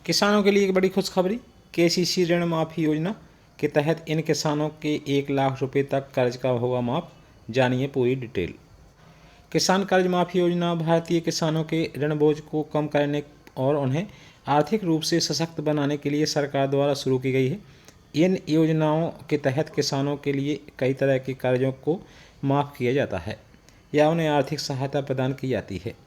किसानों के लिए एक बड़ी खुशखबरी। केसीसी ऋण माफी योजना के तहत इन किसानों के 1 लाख रुपए तक कर्ज का होगा माफ। जानिए पूरी डिटेल। किसान कर्ज माफी योजना भारतीय किसानों के ऋण बोझ को कम करने और उन्हें आर्थिक रूप से सशक्त बनाने के लिए सरकार द्वारा शुरू की गई है। इन योजनाओं के तहत किसानों के लिए कई तरह के कर्जों को माफ़ किया जाता है या उन्हें आर्थिक सहायता प्रदान की जाती है।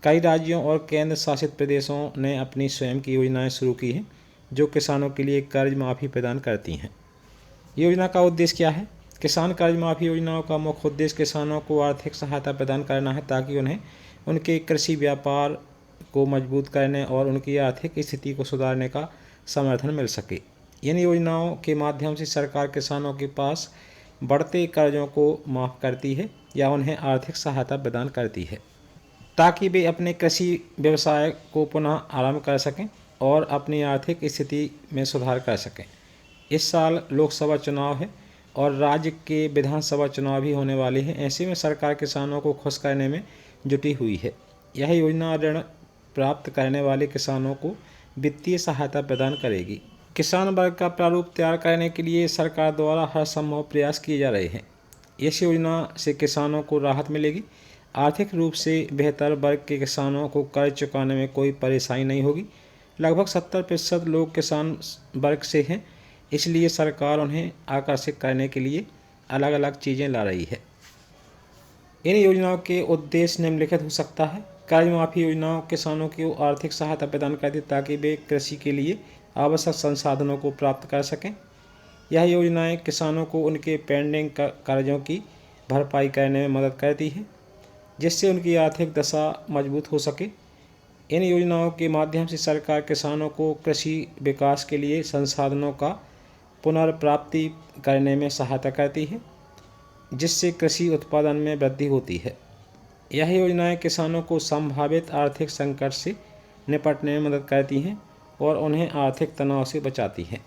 कई राज्यों और केंद्र शासित प्रदेशों ने अपनी स्वयं की योजनाएं शुरू की हैं जो किसानों के लिए कर्ज माफ़ी प्रदान करती हैं। योजना का उद्देश्य क्या है? किसान कर्ज माफ़ी योजनाओं का मुख्य उद्देश्य किसानों को आर्थिक सहायता प्रदान करना है ताकि उन्हें उनके कृषि व्यापार को मजबूत करने और उनकी आर्थिक स्थिति को सुधारने का समर्थन मिल सके। इन योजनाओं के माध्यम से सरकार किसानों के पास बढ़ते कर्जों को माफ़ करती है या उन्हें आर्थिक सहायता प्रदान करती है ताकि वे अपने कृषि व्यवसाय को पुनः आरंभ कर सकें और अपनी आर्थिक स्थिति में सुधार कर सकें। इस साल लोकसभा चुनाव है और राज्य के विधानसभा चुनाव भी होने वाले हैं। ऐसे में सरकार किसानों को खुश करने में जुटी हुई है। यह योजना ऋण प्राप्त करने वाले किसानों को वित्तीय सहायता प्रदान करेगी। किसान वर्ग का प्रारूप तैयार करने के लिए सरकार द्वारा हर संभव प्रयास किए जा रहे हैं। इस योजना से किसानों को राहत मिलेगी। आर्थिक रूप से बेहतर वर्ग के किसानों को कर्ज चुकाने में कोई परेशानी नहीं होगी। लगभग 70% लोग किसान वर्ग से हैं, इसलिए सरकार उन्हें आकर्षित करने के लिए अलग अलग चीज़ें ला रही है। इन योजनाओं के उद्देश्य निम्नलिखित हो सकता है। कर्ज माफी योजनाओं किसानों को आर्थिक सहायता प्रदान करती ताकि वे कृषि के लिए आवश्यक संसाधनों को प्राप्त कर सकें। यह योजनाएं किसानों को उनके पेंडिंग कर्जों की भरपाई करने में मदद करती है जिससे उनकी आर्थिक दशा मजबूत हो सके। इन योजनाओं के माध्यम से सरकार किसानों को कृषि विकास के लिए संसाधनों का पुनर्प्राप्ति करने में सहायता करती है जिससे कृषि उत्पादन में वृद्धि होती है। यह योजनाएं किसानों को संभावित आर्थिक संकट से निपटने में मदद करती हैं और उन्हें आर्थिक तनाव से बचाती हैं।